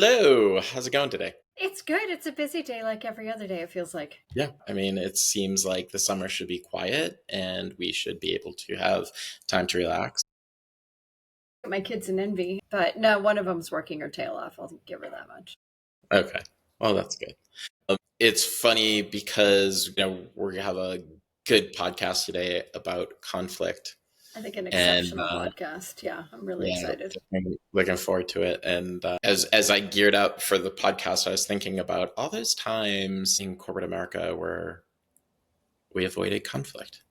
Hello, how's it going today? It's good. It's a busy day like every other day, it feels like. Yeah, I mean, it seems like the summer should be quiet and we should be able to have time to relax. My kid's an envy, but no, one of them's working her tail off. I'll give her that much. Okay, well, that's good. It's funny because, we're gonna have a good podcast today about conflict. I think an And exceptional podcast. Yeah, I'm really yeah, excited. definitely looking forward to it. And as I geared up for the podcast, I was thinking about all those times in corporate America where we avoided conflict.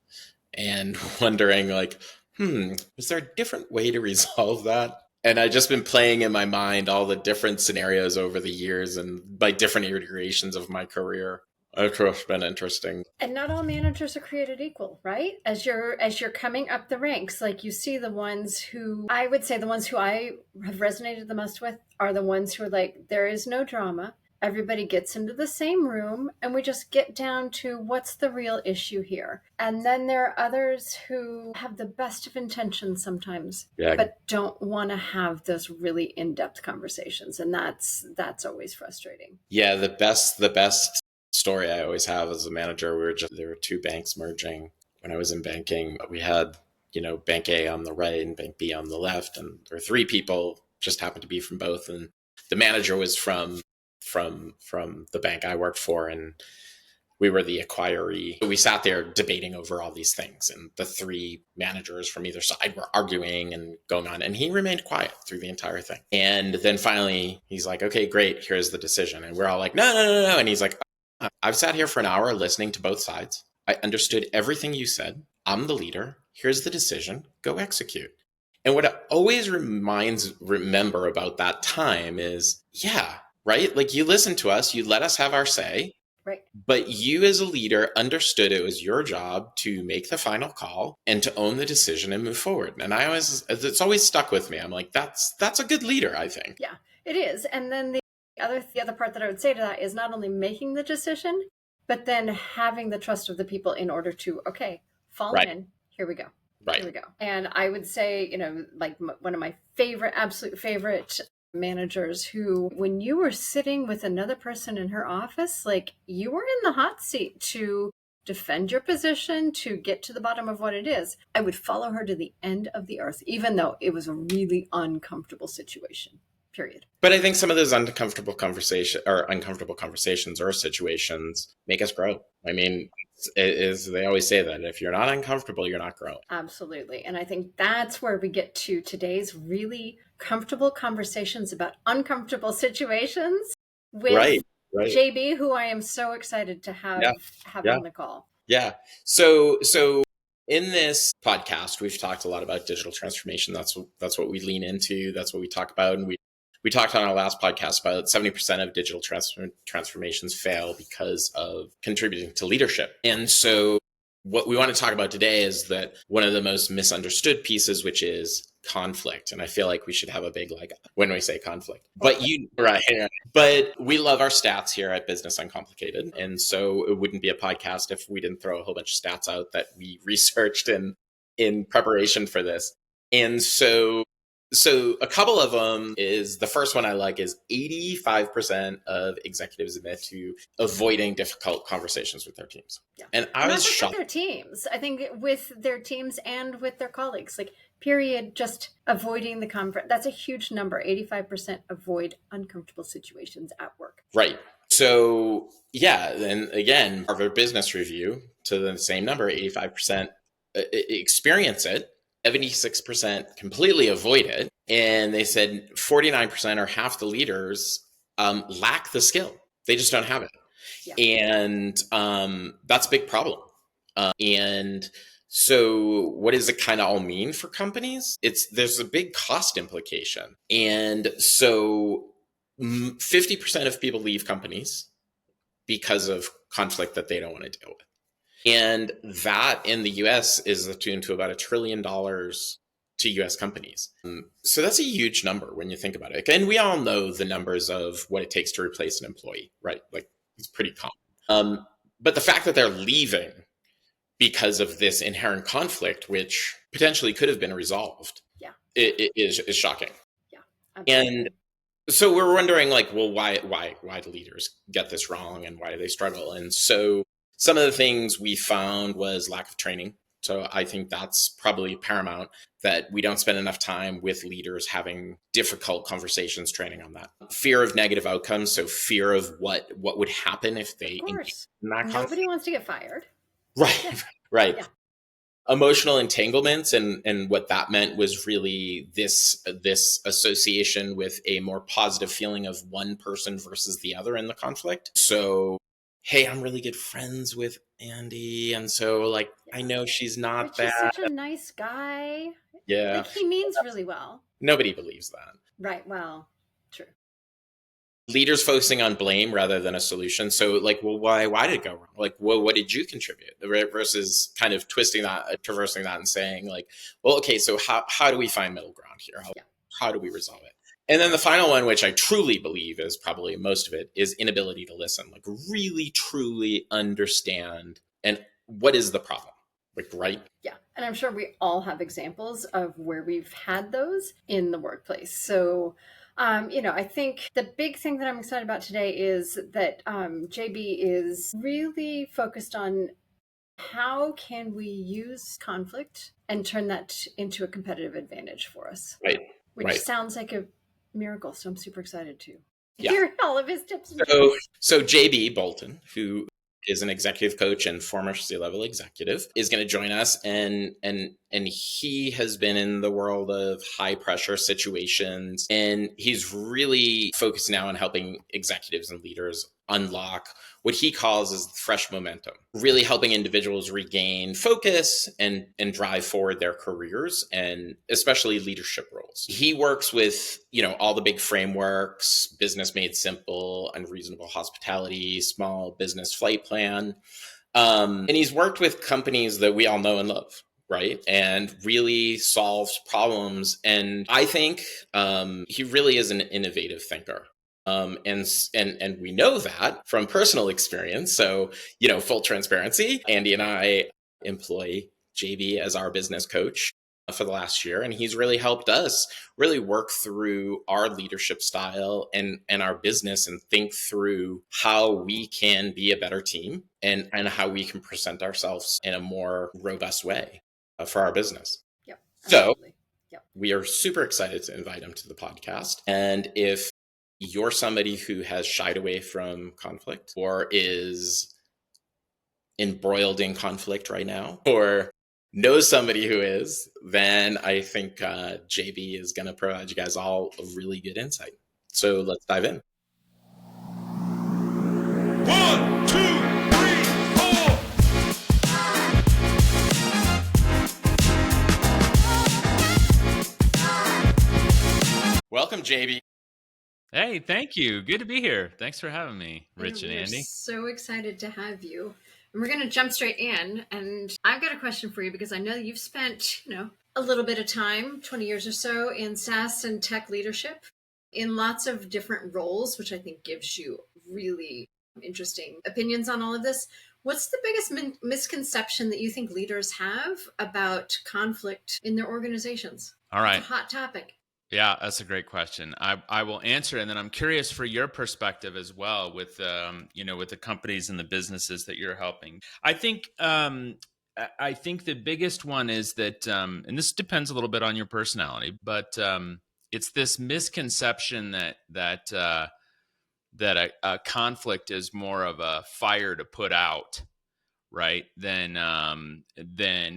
And wondering like, is there a different way to resolve that? And I just been playing in my mind all the different scenarios over the years and by different iterations of my career. It's been interesting. And not all managers are created equal, right? As you're coming up the ranks, like you see the ones who I would say the ones who I have resonated the most with are the ones who are like, there is no drama. Everybody gets into the same room and we just get down to what's the real issue here. And then there are others who have the best of intentions sometimes, Yeah, but don't want to have those really in-depth conversations. And that's always frustrating. yeah. The best story I always have as a manager. There were two banks merging. When I was in banking, we had Bank A on the right and Bank B on the left, and there were three people just happened to be from both, and the manager was from the bank I worked for, and we were the acquiree. We sat there debating over all these things, and the three managers from either side were arguing and going on, and he remained quiet through the entire thing. And then finally, he's like, "Okay, great, here's the decision." And we're all like, "No, no, no, no!" And he's like, "I've sat here for an hour listening to both sides. I understood everything you said. I'm the leader. Here's the decision. Go execute." And what I always remember about that time is, yeah, right? Like you listened to us, you let us have our say, Right. but you as a leader understood it was your job to make the final call and to own the decision and move forward. And it's always stuck with me. I'm like, that's a good leader, I think. Yeah, it is. And then the other part that I would say to that is not only making the decision, but then having the trust of the people in order to, okay, fall Right. in. Here we go. Right. Here we go. And I would say, like one of my favorite, absolute favorite managers who, when you were sitting with another person in her office, like you were in the hot seat to defend your position, to get to the bottom of what it is. I would follow her to the end of the earth, even though it was a really uncomfortable situation. Period. But I think some of those uncomfortable conversations or situations make us grow. I mean, they always say that if you're not uncomfortable, you're not growing. Absolutely. And I think that's where we get to today's really comfortable conversations about uncomfortable situations with Right. Right. JB, who I am so excited to Yeah. have Yeah. on the call. Yeah. So in this podcast, we've talked a lot about digital transformation. That's what we lean into. That's what we talk about. And we talked on our last podcast about 70% of digital transformations fail because of contributing to leadership. And so what we want to talk about today is that one of the most misunderstood pieces, which is conflict. And I feel like we should have a big, like, when we say conflict, right. But we love our stats here at Business Uncomplicated. And so it wouldn't be a podcast if we didn't throw a whole bunch of stats out that we researched in preparation for this. And so a couple of them is the first one I like is 85% of executives admit to avoiding difficult conversations with their teams. Yeah. And I And not was just with shocked. their teams. I think with their teams and with their colleagues, like period, just avoiding the comfort. That's a huge number. 85% avoid uncomfortable situations at work. Right. So yeah, and again, Harvard Business Review to the same number, 85% experience it, 76% completely avoid it. And they said 49% or half the leaders lack the skill. They just don't have it. Yeah. And that's a big problem. And so what does it kind of all mean for companies? There's a big cost implication. And so 50% of people leave companies because of conflict that they don't want to deal with. And that in the US is attuned to about $1 trillion to US companies. So that's a huge number when you think about it. And we all know the numbers of what it takes to replace an employee, right? Like it's pretty common. But the fact that they're leaving because of this inherent conflict, which potentially could have been resolved, Yeah. is shocking. Yeah. Absolutely. And So we're wondering, like, well, why do leaders get this wrong and why do they struggle? And so some of the things we found was lack of training. So I think that's probably paramount, that we don't spend enough time with leaders having difficult conversations, training on that. Fear of negative outcomes. So fear of what would happen if Of they engage course. in that Nobody conflict. wants to get fired. Yeah. Right. Right. Yeah. Emotional entanglements, and what that meant was really this association with a more positive feeling of one person versus the other in the conflict. So, hey, I'm really good friends with Andy, and so, like, I Yeah. know she's not Rich bad. is such a nice guy. Yeah, Like he means really well. nobody believes that. Right. Well, true. Leaders focusing on blame rather than a solution. So, like, well, why did it go wrong? Like, well, what did you contribute? Right? Versus kind of twisting that, traversing that, and saying, like, well, okay, so how do we find middle ground here? Yeah. How do we resolve it? And then the final one, which I truly believe is probably most of it, is inability to listen. Like, really, truly understand and what is the problem? Like, right? Yeah. And I'm sure we all have examples of where we've had those in the workplace. So, I think the big thing that I'm excited about today is that JB is really focused on how can we use conflict and turn that into a competitive advantage for us, Right. which Right. sounds like a miracle. So I'm super excited to Yeah. hear all of his tips and So, tricks. so JB Bolton, who is an executive coach and former C-level executive, is going to join us, and he has been in the world of high pressure situations, and he's really focused now on helping executives and leaders unlock what he calls is fresh momentum, really helping individuals regain focus and drive forward their careers, and especially leadership roles. He works with, all the big frameworks: Business Made Simple, Unreasonable Hospitality, Small Business Flight Plan. And he's worked with companies that we all know and love, right? And really solves problems. And I think he really is an innovative thinker. And we know that from personal experience. So, full transparency, Andy and I employ JB as our business coach for the last year, and he's really helped us really work through our leadership style and our business, and think through how we can be a better team, and how we can present ourselves in a more robust way for our business. Yep. So Absolutely. Yep. we are super excited to invite him to the podcast. And if you're somebody who has shied away from conflict, or is embroiled in conflict right now, or knows somebody who is, then I think JB is going to provide you guys all a really good insight. So let's dive in. One, two, three, four. Welcome, JB. Hey, thank you. Good to be here. Thanks for having me, Rich and We are Andy. so excited to have you. And we're going to jump straight in. And I've got a question for you because I know you've spent, a little bit of time, 20 years or so, in SaaS and tech leadership in lots of different roles, which I think gives you really interesting opinions on all of this. What's the biggest misconception that you think leaders have about conflict in their organizations? All right. It's a hot topic. Yeah, that's a great question. I will answer it, and then I'm curious for your perspective as well with with the companies and the businesses that you're helping. I think the biggest one is that, and this depends a little bit on your personality, but it's this misconception that a conflict is more of a fire to put out, right? Than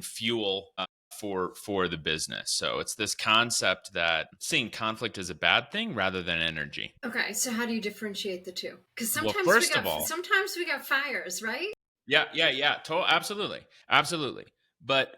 fuel for the business. So it's this concept that seeing conflict as a bad thing rather than energy. Okay, so how do you differentiate the two? Because Well, sometimes first of all, sometimes we got fires, right? yeah, absolutely. But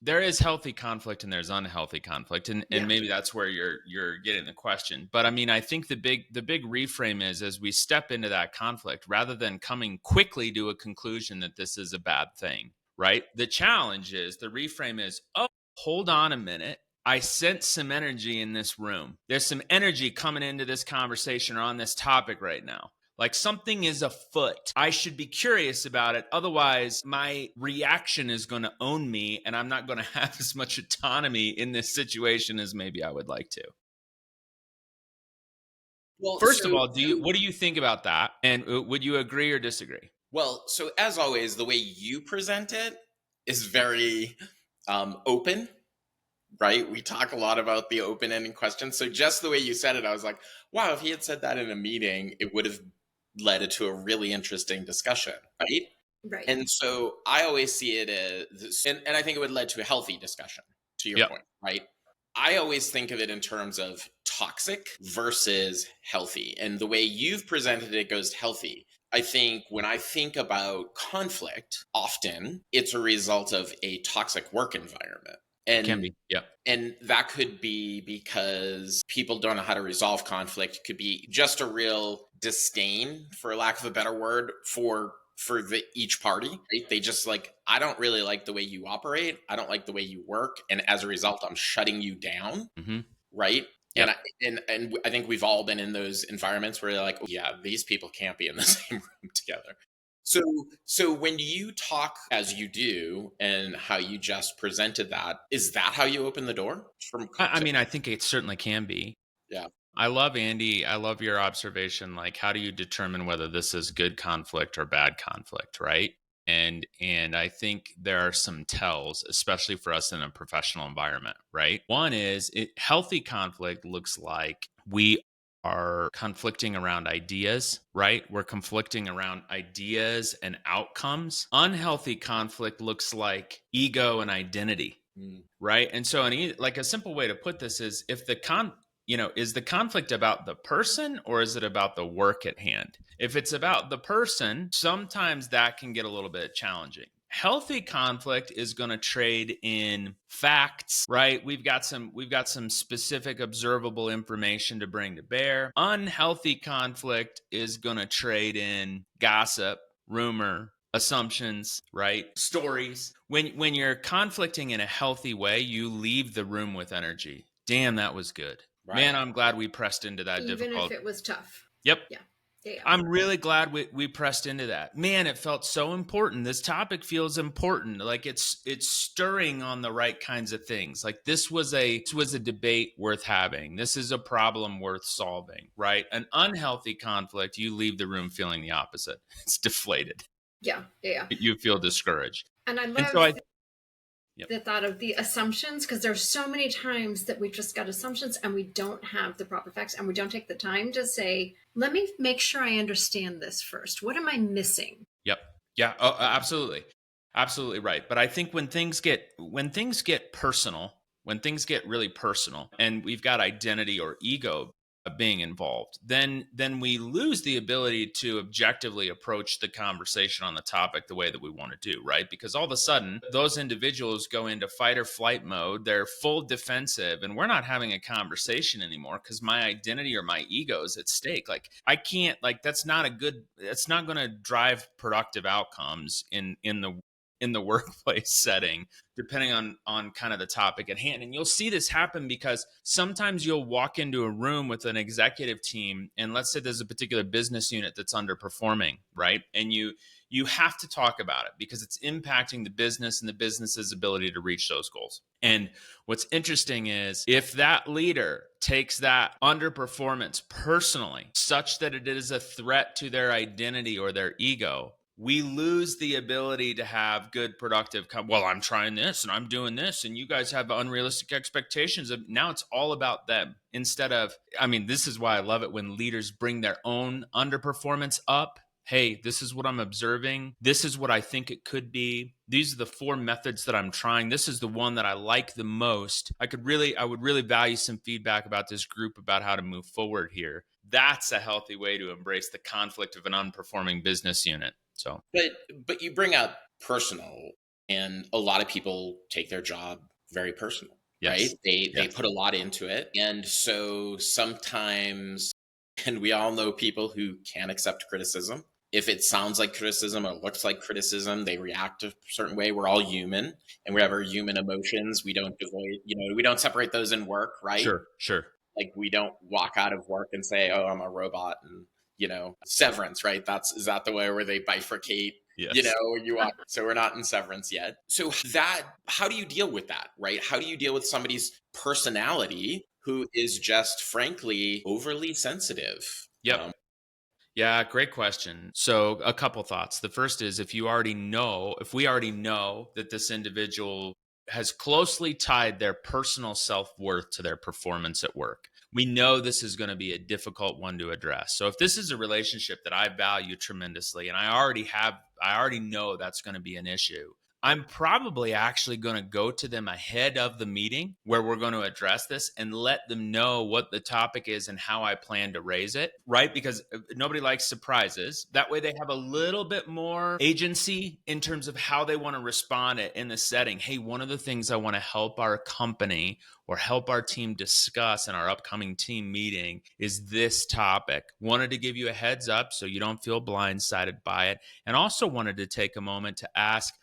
there is healthy conflict and there's unhealthy conflict, and Yeah. maybe that's where you're getting the question. But I mean, I think the big reframe is, as we step into that conflict, rather than coming quickly to a conclusion that this is a bad thing, right? The challenge is, the reframe is, oh, hold on a minute. I sense some energy in this room. There's some energy coming into this conversation or on this topic right now. Like, something is afoot. I should be curious about it. Otherwise, my reaction is going to own me, and I'm not going to have as much autonomy in this situation as maybe I would like to. Well, First of so all, what do you think about that? And would you agree or disagree? well, so as always, the way you present it is very open, right? We talk a lot about the open-ended questions. So just the way you said it, I was like, wow, if he had said that in a meeting, it would have led to a really interesting discussion, right? Right. And so I always see it as, and I think it would lead to a healthy discussion, to your Yep. point, right? I always think of it in terms of toxic versus healthy. And the way you've presented it goes healthy. I think when I think about conflict, often it's a result of a toxic work environment. Can And be. Yep. and that could be because people don't know how to resolve conflict. It could be just a real disdain, for lack of a better word, for the each party. Right? They just like, I don't really like the way you operate. I don't like the way you work, and as a result, I'm shutting you down. Mm-hmm. Right? Yep. And I think we've all been in those environments where you're like, oh, yeah, these people can't be in the same room together. So when you talk as you do and how you just presented that, is that how you open the door from I mean, I think it certainly can be. yeah. I love Andy. I love your observation. Like, how do you determine whether this is good conflict or bad conflict, right? And I think there are some tells, especially for us in a professional environment, right? One is healthy conflict looks like we are conflicting around ideas, right? We're conflicting around ideas and outcomes. Unhealthy conflict looks like ego and identity, Mm, right? And so, like a simple way to put this is if is the conflict about the person or is it about the work at hand? If it's about the person, sometimes that can get a little bit challenging. Healthy conflict is going to trade in facts, right? We've got some specific observable information to bring to bear. Unhealthy conflict is going to trade in gossip, rumor, assumptions, right? Stories. When you're conflicting in a healthy way, you leave the room with energy. Damn, that was good. right. Man, I'm glad we pressed into that Even if difficult. it was tough. Yep. Yeah. Yeah. I'm really glad we pressed into that. Man, it felt so important. This topic feels important. Like it's stirring on the right kinds of things. Like this was a debate worth having. This is a problem worth solving, right? An unhealthy conflict, you leave the room feeling the opposite. It's deflated. Yeah. Yeah. You feel discouraged. And I And so love yep. the thought of the assumptions, because there's so many times that we've just got assumptions and we don't have the proper facts and we don't take the time to say, let me make sure I understand this first. What am I missing? Yep. Yeah. Oh, absolutely. Absolutely right. But I think when things get personal, when things get really personal, and we've got identity or ego being involved, then we lose the ability to objectively approach the conversation on the topic the way that we want to do, right? Because all of a sudden, those individuals go into fight or flight mode. They're full defensive, and we're not having a conversation anymore because my identity or my ego is at stake. Like I can't, like that's not going to drive productive outcomes in the workplace setting, depending on kind of the topic at hand. And you'll see this happen because sometimes you'll walk into a room with an executive team, and let's say there's a particular business unit that's underperforming, right? And you have to talk about it because it's impacting the business and the business's ability to reach those goals. And what's interesting is if that leader takes that underperformance personally, such that it is a threat to their identity or their ego, we lose the ability to have good, productive, well, I'm trying this and I'm doing this, and you guys have unrealistic expectations. Now it's all about them instead of, I mean, this is why I love it when leaders bring their own underperformance up. Hey, this is what I'm observing. This is what I think it could be. These are the 4 methods that I'm trying. This is the one that I like the most. I would really value some feedback about this group about how to move forward here. That's a healthy way to embrace the conflict of an unperforming business unit. So, But you bring up personal, and a lot of people take their job very personal, right? yes. They Yes. put a lot into it. And so sometimes, and we all know people who can't accept criticism. If it sounds like criticism or looks like criticism, they react a certain way. We're all human and we have our human emotions. We don't avoid, we don't separate those in work, right? Sure. Sure. Like we don't walk out of work and say, "Oh, I'm a robot," and Severance, right? Is that the way where they bifurcate? Yes. You are. So we're not in Severance yet. So how do you deal with that, right? How do you deal with somebody's personality who is just frankly overly sensitive. Yep. Yeah, great question. So, a couple thoughts. The first is if we already know that this individual has closely tied their personal self worth to their performance at work, we know this is going to be a difficult one to address. So, if this is a relationship that I value tremendously and I already know that's going to be an issue, I'm probably actually going to go to them ahead of the meeting where we're going to address this and let them know what the topic is and how I plan to raise it, right? Because nobody likes surprises. That way they have a little bit more agency in terms of how they want to respond in the setting. Hey, one of the things I want to help our company or help our team discuss in our upcoming team meeting is this topic. Wanted to give you a heads up so you don't feel blindsided by it. And also wanted to take a moment to ask,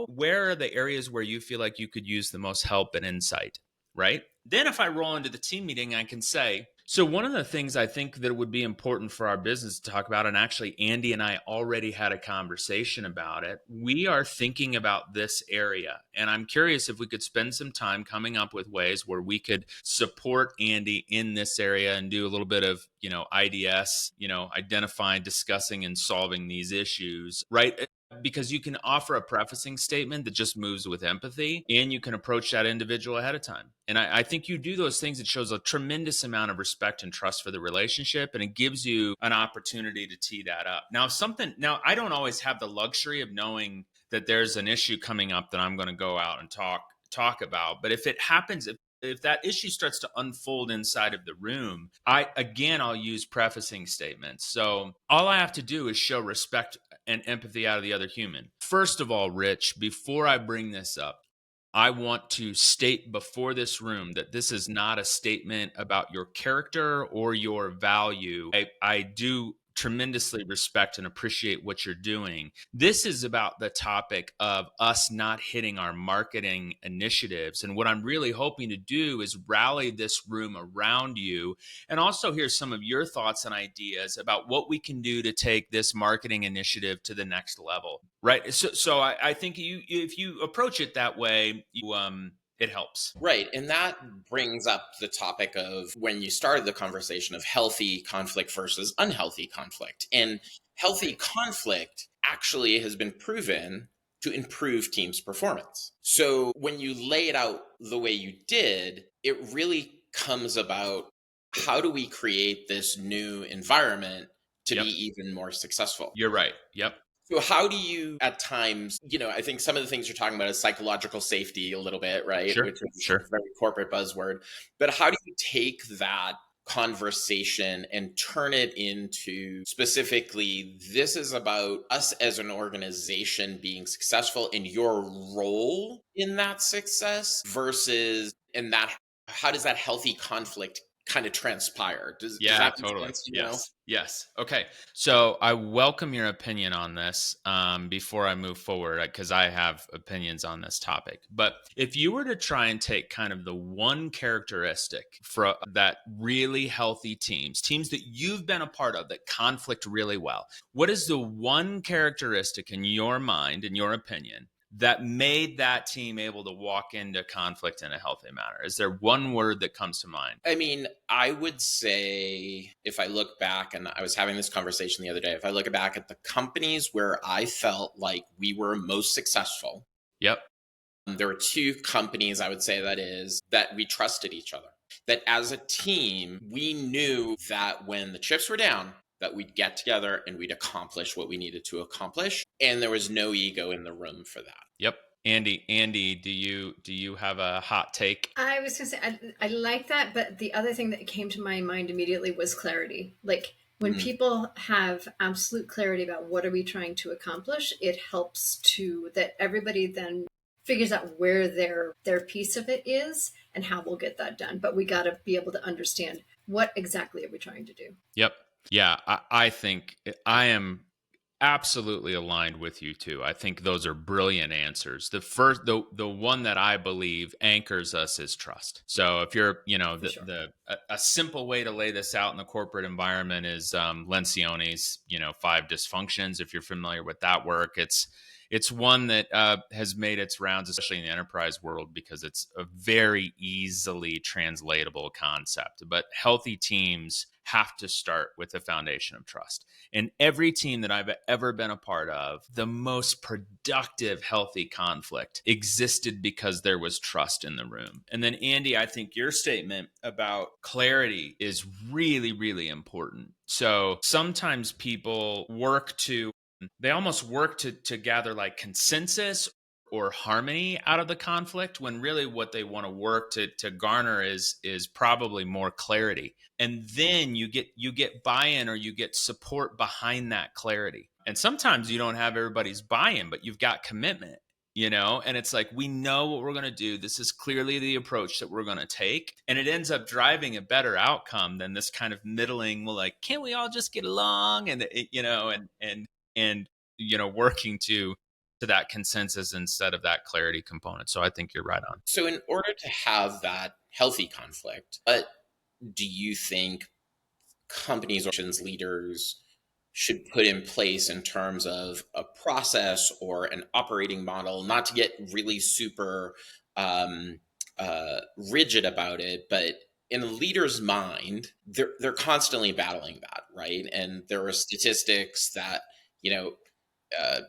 where are the areas where you feel like you could use the most help and insight, right? Then if I roll into the team meeting, I can say, so one of the things I think that would be important for our business to talk about, and actually Andy and I already had a conversation about it, we are thinking about this area. And I'm curious if we could spend some time coming up with ways where we could support Andy in this area and do a little bit of, IDS, identifying, discussing, and solving these issues, right? Because you can offer a prefacing statement that just moves with empathy, and you can approach that individual ahead of time. And I think you do those things, it shows a tremendous amount of respect and trust for the relationship, and it gives you an opportunity to tee that up. Now, I don't always have the luxury of knowing that there's an issue coming up that I'm going to go out and talk about. But if it happens, if that issue starts to unfold inside of the room, I'll use prefacing statements. So all I have to do is show respect and empathy out of the other human. First of all, Rich, before I bring this up, I want to state before this room that this is not a statement about your character or your value. I do tremendously respect and appreciate what you're doing. This is about the topic of us not hitting our marketing initiatives. And what I'm really hoping to do is rally this room around you and also hear some of your thoughts and ideas about what we can do to take this marketing initiative to the next level. Right. So I think if you approach it that way, it helps. Right. And that brings up the topic of when you started the conversation of healthy conflict versus unhealthy conflict. And healthy conflict actually has been proven to improve teams' performance. So when you lay it out the way you did, it really comes about how do we create this new environment to be even more successful? You're right. Yep. So how do you at times, I think some of the things you're talking about is psychological safety a little bit, right? Sure. Which is Sure. a very corporate buzzword. But how do you take that conversation and turn it into specifically, this is about us as an organization being successful and your role in that success versus, how does that healthy conflict kind of transpire? Does that make Totally. sense? Yes. Okay. So I welcome your opinion on this before I move forward, because I have opinions on this topic. But if you were to try and take kind of the one characteristic for that really healthy teams that you've been a part of that conflict really well, what is the one characteristic in your mind, in your opinion, that made that team able to walk into conflict in a healthy manner? Is there one word that comes to mind? I mean, I would say if I look back, and I was having this conversation the other day, if I look back at the companies where I felt like we were most successful, Yep. There were two companies I would say that we trusted each other. That as a team, we knew that when the chips were down, that we'd get together and we'd accomplish what we needed to accomplish. And there was no ego in the room for that. Yep. Andy, do you have a hot take? I was going to say, I like that, but the other thing that came to my mind immediately was clarity. Like when people have absolute clarity about what are we trying to accomplish, it helps that everybody then figures out where their piece of it is and how we'll get that done. But we got to be able to understand what exactly are we trying to do. Yep. Yeah, I think I am absolutely aligned with you too. I think those are brilliant answers. The one that I believe anchors us is trust. So if you're, a simple way to lay this out in the corporate environment is Lencioni's, 5 dysfunctions. If you're familiar with that work, it's It's one that has made its rounds, especially in the enterprise world, because it's a very easily translatable concept. But healthy teams have to start with the foundation of trust. And every team that I've ever been a part of, the most productive, healthy conflict existed because there was trust in the room. And then, Andy, I think your statement about clarity is really, really important. So sometimes people they almost work to gather like consensus or harmony out of the conflict, when really what they want to work to garner is probably more clarity. And then you get buy-in, or you get support behind that clarity. And sometimes you don't have everybody's buy-in, but you've got commitment, and it's like, we know what we're going to do. This is clearly the approach that we're going to take, and it ends up driving a better outcome than this kind of middling, well, like, can't we all just get along, and and working to that consensus instead of that clarity component. So I think you're right on. So, in order to have that healthy conflict, what do you think companies or leaders should put in place in terms of a process or an operating model, not to get really super um, rigid about it, but in a leader's mind, they're constantly battling that, right? And there are statistics that, you know, uh,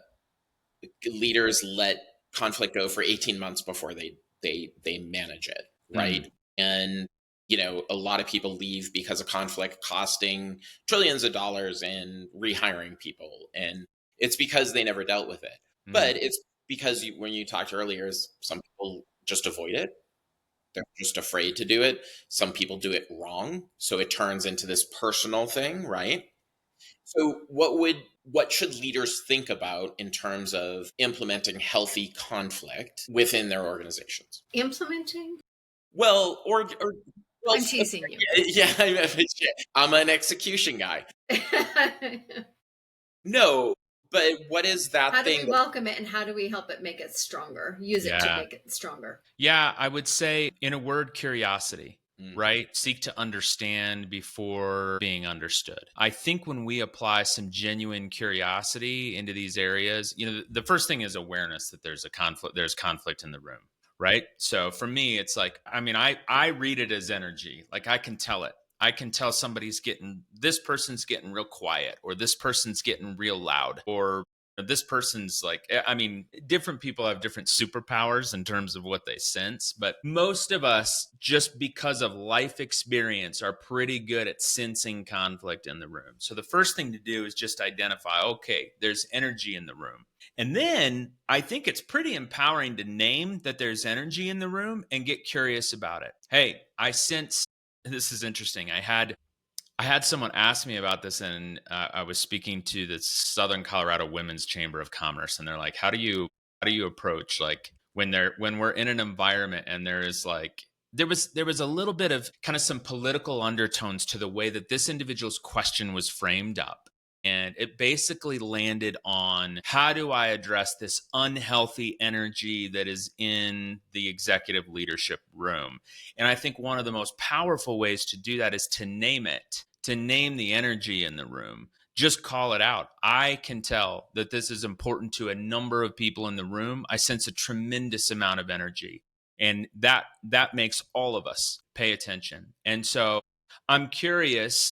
leaders let conflict go for 18 months before they manage it, right? And a lot of people leave because of conflict costing trillions of dollars and rehiring people, and it's because they never dealt with it. But it's because when you talked earlier, some people just avoid it. They're just afraid to do it. Some people do it wrong, so it turns into this personal thing, right? So what should leaders think about in terms of implementing healthy conflict within their organizations? Implementing? Well, or well, I'm teasing you. yeah, I'm an execution guy. No, but what is that How do thing? we welcome it, and how do we help it make it stronger? Use it to make it stronger. Yeah, I would say, in a word, curiosity. Right? Seek to understand before being understood. I think when we apply some genuine curiosity into these areas, the first thing is awareness that there's conflict in the room. Right? So for me, it's like, I read it as energy. Like, I can tell it. I can tell this person's getting real quiet, or this person's getting real loud, or this person's like, different people have different superpowers in terms of what they sense, but most of us, just because of life experience, are pretty good at sensing conflict in the room. So the first thing to do is just identify, okay, there's energy in the room. And then I think it's pretty empowering to name that there's energy in the room and get curious about it. Hey, I sense, this is interesting. I had someone ask me about this, and I was speaking to the Southern Colorado Women's Chamber of Commerce, and they're like, "How do you approach, like, when we're in an environment and there is like there was a little bit of kind of some political undertones to the way that this individual's question was framed up." And it basically landed on, how do I address this unhealthy energy that is in the executive leadership room? And I think one of the most powerful ways to do that is to name it, to name the energy in the room. Just call it out. I can tell that this is important to a number of people in the room. I sense a tremendous amount of energy. And that makes all of us pay attention. And so I'm curious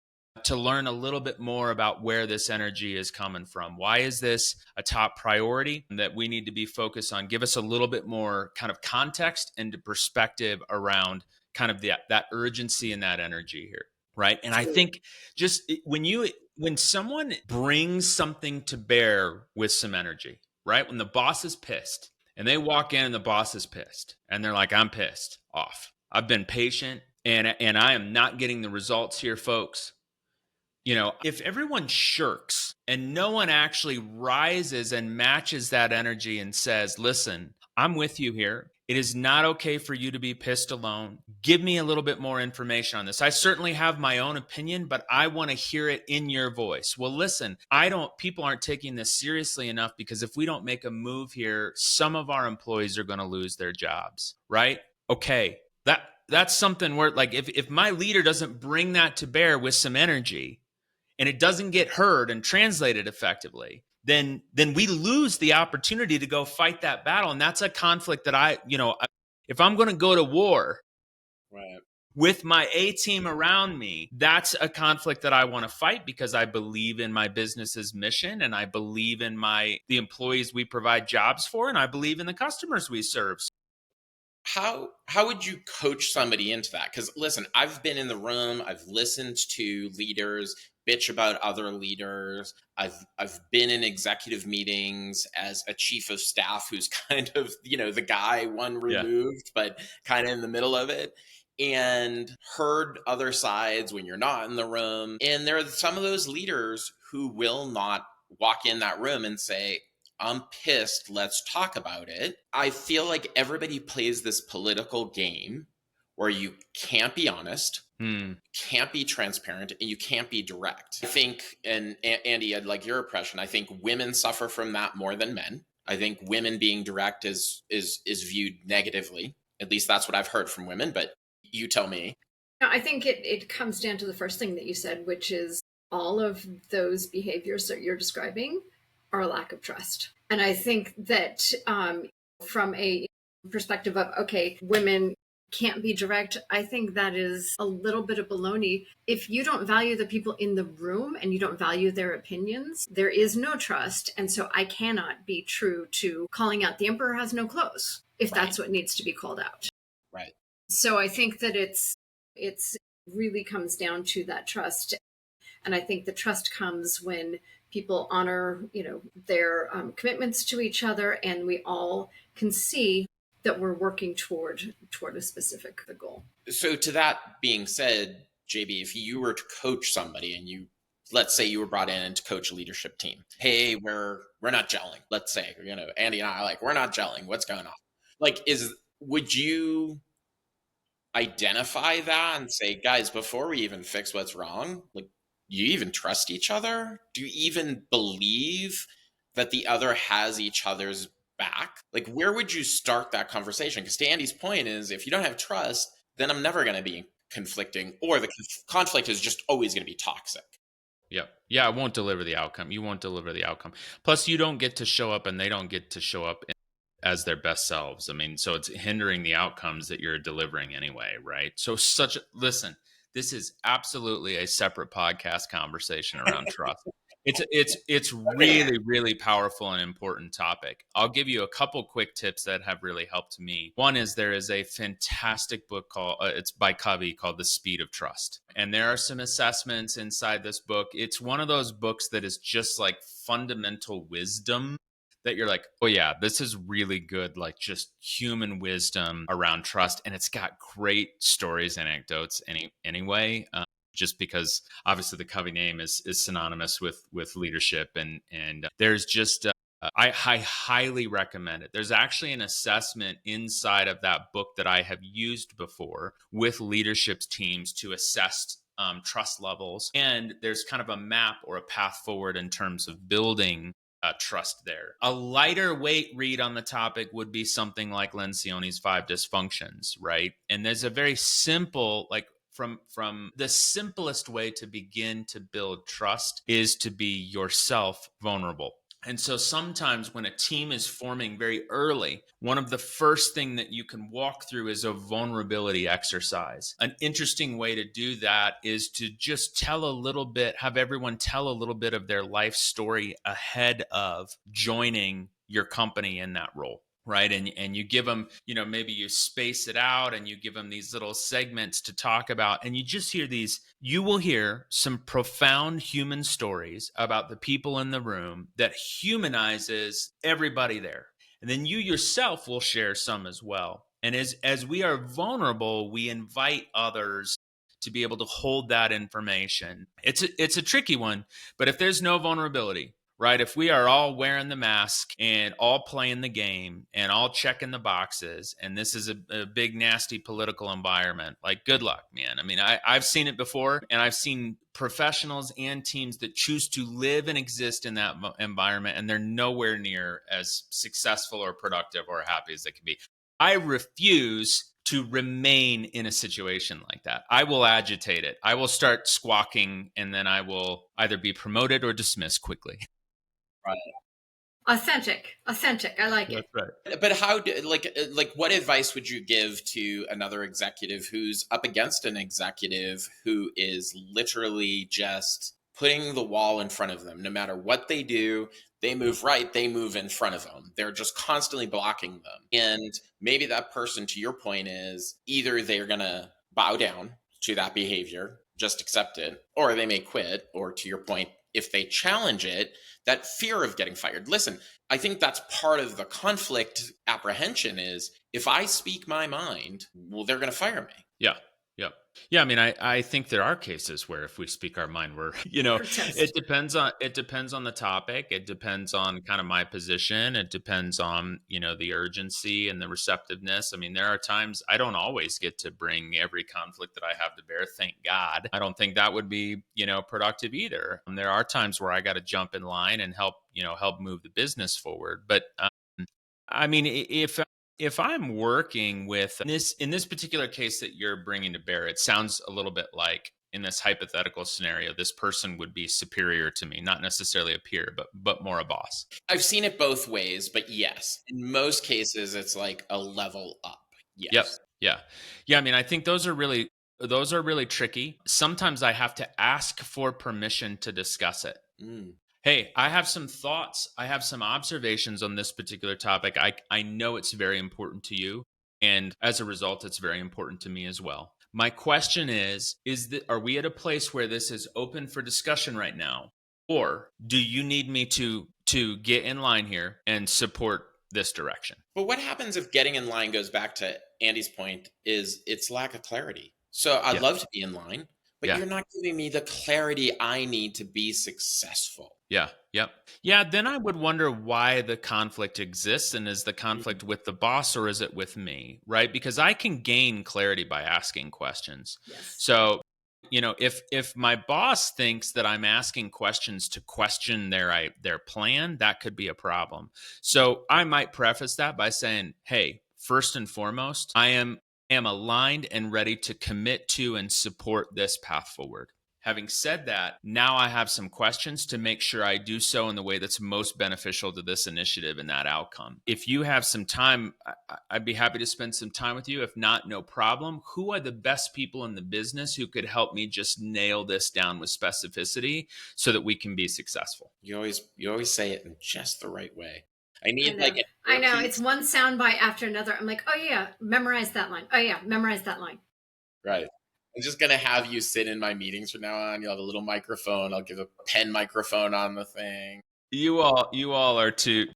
to learn a little bit more about where this energy is coming from. Why is this a top priority that we need to be focused on? Give us a little bit more kind of context and perspective around kind of that urgency and that energy here, right? And I think just when someone brings something to bear with some energy, right? When the boss is pissed and they walk in and the boss is pissed and they're like, I'm pissed off. I've been patient and I am not getting the results here, folks. If everyone shirks and no one actually rises and matches that energy and says, listen, I'm with you here. It is not okay for you to be pissed alone. Give me a little bit more information on this. I certainly have my own opinion, but I want to hear it in your voice. Well, listen, people aren't taking this seriously enough, because if we don't make a move here, some of our employees are going to lose their jobs, right? Okay. That's something where, like, if my leader doesn't bring that to bear with some energy, and it doesn't get heard and translated effectively, then we lose the opportunity to go fight that battle. And that's a conflict that if I'm going to go to war Right. with my A team around me, that's a conflict that I want to fight because I believe in my business's mission, and I believe in the employees we provide jobs for, and I believe in the customers we serve. How would you coach somebody into that? Because listen, I've been in the room, I've listened to leaders bitch about other leaders. I've been in executive meetings as a chief of staff who's kind of, the guy one Yeah. removed, but kind of in the middle of it. And heard other sides when you're not in the room. And there are some of those leaders who will not walk in that room and say, I'm pissed. Let's talk about it. I feel like everybody plays this political game where you can't be honest, can't be transparent, and you can't be direct. I think, and Andy, I'd like your impression. I think women suffer from that more than men. I think women being direct is viewed negatively. At least that's what I've heard from women, but you tell me. I think it comes down to the first thing that you said, which is all of those behaviors that you're describing are a lack of trust. And I think that from a perspective of, okay, women can't be direct, I think that is a little bit of baloney. If you don't value the people in the room and you don't value their opinions, there is no trust. And so I cannot be true to calling out the emperor has no clothes if Right. that's what needs to be called out. Right. So I think that it's really comes down to that trust. And I think the trust comes when people honor, their commitments to each other, and we all can see that we're working toward a specific goal. So to that being said, JB, if you were to coach somebody and let's say you were brought in to coach a leadership team, hey, we're not gelling. Let's say, Andy and I we're not gelling. What's going on? Would you identify that and say, guys, before we even fix what's wrong, you even trust each other? Do you even believe that the other has each other's back? Where would you start that conversation? Because to Andy's point is, if you don't have trust, then I'm never going to be conflicting, or the conflict is just always going to be toxic. Yep. Yeah, it won't deliver the outcome. You won't deliver the outcome. Plus, you don't get to show up, and they don't get to show up as their best selves. I mean, so it's hindering the outcomes that you're delivering anyway, right? So listen, this is absolutely a separate podcast conversation around trust. It's really, really powerful and important topic. I'll give you a couple quick tips that have really helped me. One is there is a fantastic book called it's by Covey called The Speed of Trust. And there are some assessments inside this book. It's one of those books that is just like fundamental wisdom that you're like, oh yeah, this is really good, like just human wisdom around trust. And it's got great stories and anecdotes anyway. Just because obviously the Covey name is synonymous with leadership, and there's just I highly recommend it. There's actually an assessment inside of that book that I have used before with leadership teams to assess trust levels, and there's kind of a map or a path forward in terms of building trust there. A lighter weight read on the topic would be something like Lencioni's 5 Dysfunctions, right? And there's a very simple, from the simplest way to begin to build trust is to be yourself vulnerable. And so sometimes when a team is forming very early, one of the first thing that you can walk through is a vulnerability exercise. An interesting way to do that is to just have everyone tell a little bit of their life story ahead of joining your company in that role. Right. And you give them, maybe you space it out and you give them these little segments to talk about. And you will hear some profound human stories about the people in the room that humanizes everybody there. And then you yourself will share some as well. And as we are vulnerable, we invite others to be able to hold that information. It's a tricky one, but if there's no vulnerability, right? If we are all wearing the mask and all playing the game and all checking the boxes, and this is a big, nasty political environment, good luck, man. I mean, I've seen it before, and I've seen professionals and teams that choose to live and exist in that environment, and they're nowhere near as successful or productive or happy as they can be. I refuse to remain in a situation like that. I will agitate it. I will start squawking, and then I will either be promoted or dismissed quickly. Right. Authentic. I like That's it. right. But how do like what advice would you give to another executive who's up against an executive who is literally just putting the wall in front of them? No matter what they do, they move right, they move in front of them. They're just constantly blocking them. And maybe that person, to your point, is either they're gonna bow down to that behavior, just accept it, or they may quit, or to your point, if they challenge it, that fear of getting fired. Listen, I think that's part of the conflict apprehension is if I speak my mind, well, they're going to fire me. Yeah. Yeah. Yeah. I mean, I think there are cases where if we speak our mind, we're, We're toast. it depends on the topic. It depends on kind of my position. It depends on, the urgency and the receptiveness. I mean, there are times I don't always get to bring every conflict that I have to bear. Thank God. I don't think that would be, productive either. And there are times where I got to jump in line and help move the business forward. But I mean, if I'm working with in this particular case that you're bringing to bear, it sounds a little bit like in this hypothetical scenario, this person would be superior to me, not necessarily a peer, but more a boss. I've seen it both ways, but yes, in most cases, it's like a level up. Yep. Yes. Yeah. Yeah. I mean, I think those are really tricky. Sometimes I have to ask for permission to discuss it. Mm. Hey, I have some thoughts. I have some observations on this particular topic. I know it's very important to you. And as a result, it's very important to me as well. My question is that are we at a place where this is open for discussion right now? Or do you need me to get in line here and support this direction? But what happens if getting in line goes back to Andy's point is its lack of clarity? So I'd Yeah. love to be in line, but Yeah. you're not giving me the clarity I need to be successful. Yeah. Yep. Yeah. Then I would wonder why the conflict exists. And is the Mm. conflict with the boss or is it with me? Right. Because I can gain clarity by asking questions. Yes. So, if my boss thinks that I'm asking questions to question their plan, that could be a problem. So I might preface that by saying, hey, first and foremost, I am aligned and ready to commit to and support this path forward. Having said that, now I have some questions to make sure I do so in the way that's most beneficial to this initiative and that outcome. If you have some time, I'd be happy to spend some time with you. If not, no problem. Who are the best people in the business who could help me just nail this down with specificity so that we can be successful? You always say it in just the right way. I I need like know. an I know. It's earpiece. one soundbite after another. I'm like, oh yeah, memorize that line. Oh yeah, memorize that line. Right. I'm just gonna have you sit in my meetings from now on. You'll have a little microphone. I'll give a pen microphone on the thing. You all are too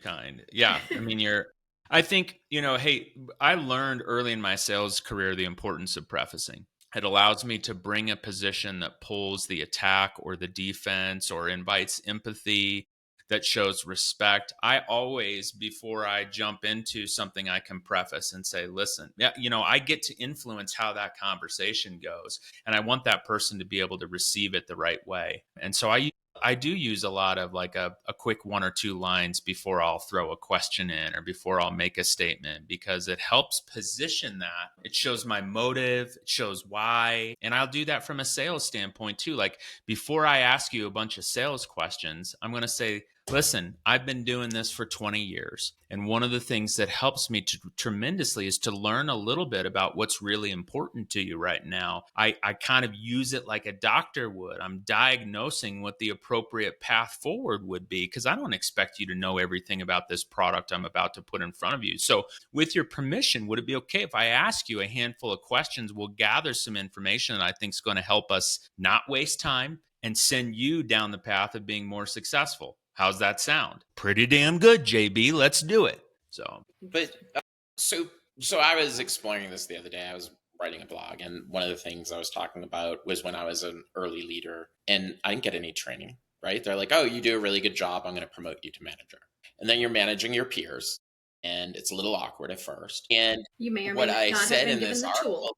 kind. Yeah, I mean I think, hey, I learned early in my sales career the importance of prefacing. It allows me to bring a position that pulls the attack or the defense or invites empathy, that shows respect. I always, before I jump into something, I can preface and say, listen, yeah, I get to influence how that conversation goes. And I want that person to be able to receive it the right way. And so I do use a lot of like a quick one or two lines before I'll throw a question in or before I'll make a statement because it helps position that. It shows my motive, it shows why. And I'll do that from a sales standpoint too. Like before I ask you a bunch of sales questions, I'm going to say, listen, I've been doing this for 20 years. And one of the things that helps me tremendously is to learn a little bit about what's really important to you right now. I kind of use it like a doctor would. I'm diagnosing what the appropriate path forward would be because I don't expect you to know everything about this product I'm about to put in front of you. So, with your permission, would it be okay if I ask you a handful of questions? We'll gather some information that I think is going to help us not waste time and send you down the path of being more successful. How's that sound? Pretty damn good, JB. Let's do it. So, But Interesting. so so I was exploring this the other day. I was writing a blog, and one of the things I was talking about was when I was an early leader, and I didn't get any training. Right? They're like, "Oh, you do a really good job. I'm going to promote you to manager." And then you're managing your peers, and it's a little awkward at first. And You may or may what I not have said been in given this the article tool.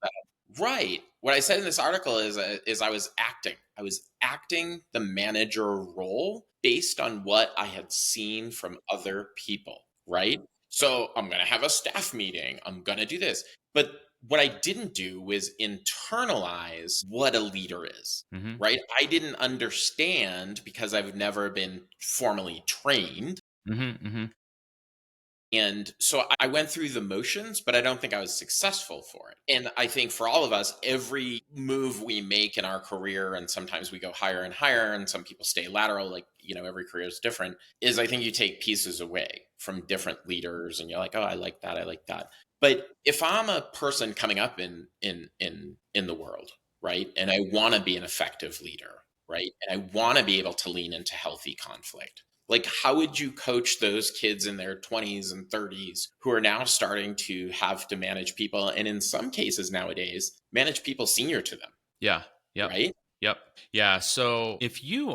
right. What I said in this article is I was acting. I was acting the manager role based on what I had seen from other people, right? So I'm going to have a staff meeting. I'm going to do this. But what I didn't do was internalize what a leader is, right? I didn't understand because I've never been formally trained. And so I went through the motions, but I don't think I was successful for it. And I think for all of us, every move we make in our career, and sometimes we go higher and higher, and some people stay lateral, like, every career is different, is I think you take pieces away from different leaders and you're like, oh, I like that. I like that. But if I'm a person coming up in the world, right, and I want to be an effective leader, right, and I want to be able to lean into healthy conflict, like, how would you coach those kids in their 20s and 30s who are now starting to have to manage people, and in some cases nowadays, manage people senior to them, Yeah. Yep. right? Yep. Yeah. So if you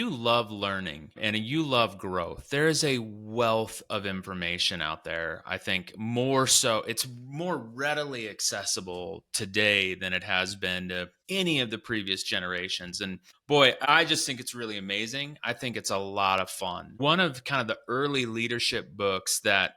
love learning and you love growth, there is a wealth of information out there. I think more so, it's more readily accessible today than it has been to any of the previous generations. And boy, I just think it's really amazing. I think it's a lot of fun. One of kind of the early leadership books that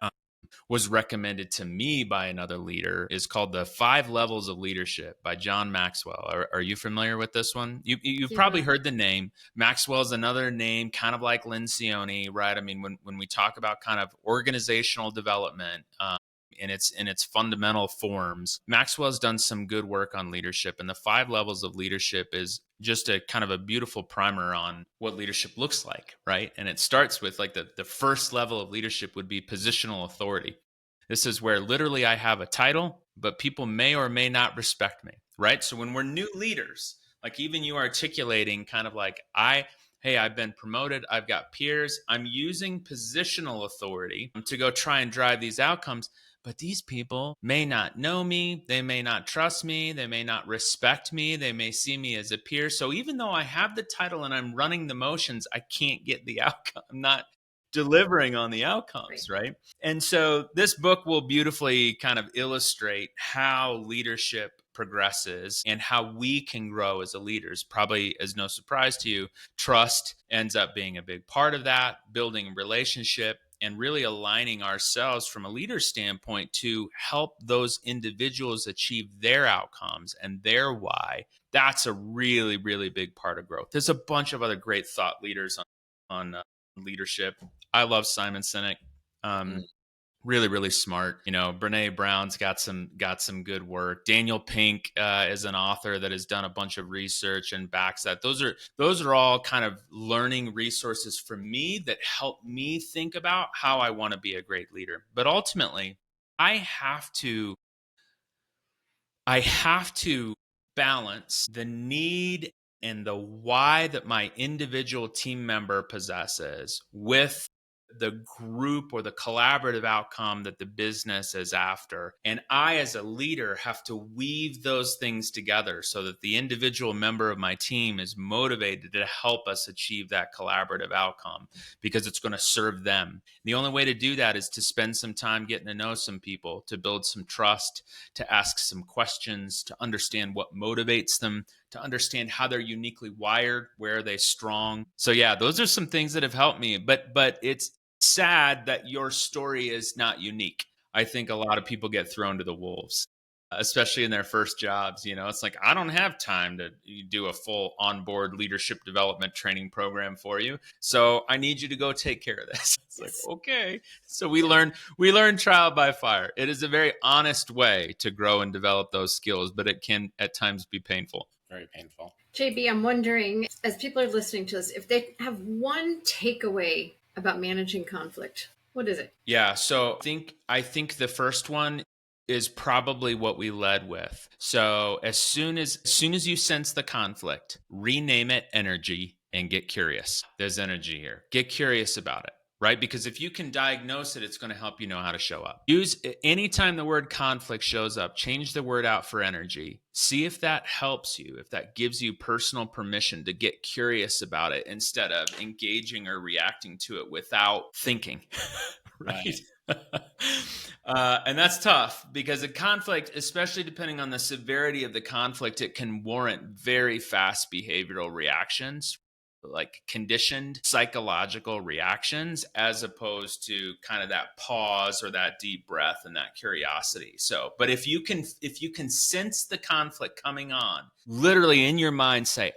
was recommended to me by another leader is called The Five Levels of Leadership by John Maxwell. Are you familiar with this one? You've probably Yeah. heard the name. Maxwell is another name, kind of like Lencioni, right? I mean, when we talk about kind of organizational development, in its fundamental forms, Maxwell's done some good work on leadership, and the five levels of leadership is just a kind of a beautiful primer on what leadership looks like, right? And it starts with like the first level of leadership would be positional authority. This is where literally I have a title, but people may or may not respect me, right? So when we're new leaders, like even you articulating kind of like, hey, I've been promoted, I've got peers, I'm using positional authority to go try and drive these outcomes. But these people may not know me. They may not trust me. They may not respect me. They may see me as a peer. So even though I have the title and I'm running the motions, I can't get the outcome. I'm not delivering on the outcomes, right? And so this book will beautifully kind of illustrate how leadership progresses and how we can grow as a leaders. Probably as no surprise to you, trust ends up being a big part of that, building relationship and really aligning ourselves from a leader standpoint to help those individuals achieve their outcomes and their why. That's a really, really big part of growth. There's a bunch of other great thought leaders on leadership. I love Simon Sinek. Mm. Really, really smart. Brene Brown's got some good work. Daniel Pink is an author that has done a bunch of research and backs that. Those are all kind of learning resources for me that help me think about how I want to be a great leader. But ultimately, I have to balance the need and the why that my individual team member possesses with the group or the collaborative outcome that the business is after. And I, as a leader, have to weave those things together so that the individual member of my team is motivated to help us achieve that collaborative outcome because it's going to serve them. The only way to do that is to spend some time getting to know some people, to build some trust, to ask some questions, to understand what motivates them, to understand how they're uniquely wired, where are they strong. So yeah, those are some things that have helped me. But it's sad that your story is not unique. I think a lot of people get thrown to the wolves, especially in their first jobs. It's like, I don't have time to do a full onboard leadership development training program for you. So I need you to go take care of this. It's like, okay. So we learn trial by fire. It is a very honest way to grow and develop those skills, but it can at times be painful. Very painful. JB, I'm wondering, as people are listening to this, if they have one takeaway about managing conflict, what is it? Yeah, so I think the first one is probably what we led with. So as soon as you sense the conflict, rename it energy and get curious. There's energy here. Get curious about it, right? Because if you can diagnose it, it's going to help you know how to show up. Use anytime the word conflict shows up, change the word out for energy. See if that helps you, if that gives you personal permission to get curious about it instead of engaging or reacting to it without thinking. Right. And that's tough because a conflict, especially depending on the severity of the conflict, it can warrant very fast behavioral reactions. like conditioned psychological reactions, as opposed to kind of that pause or that deep breath and that curiosity. So, but if you can sense the conflict coming on, literally in your mind say,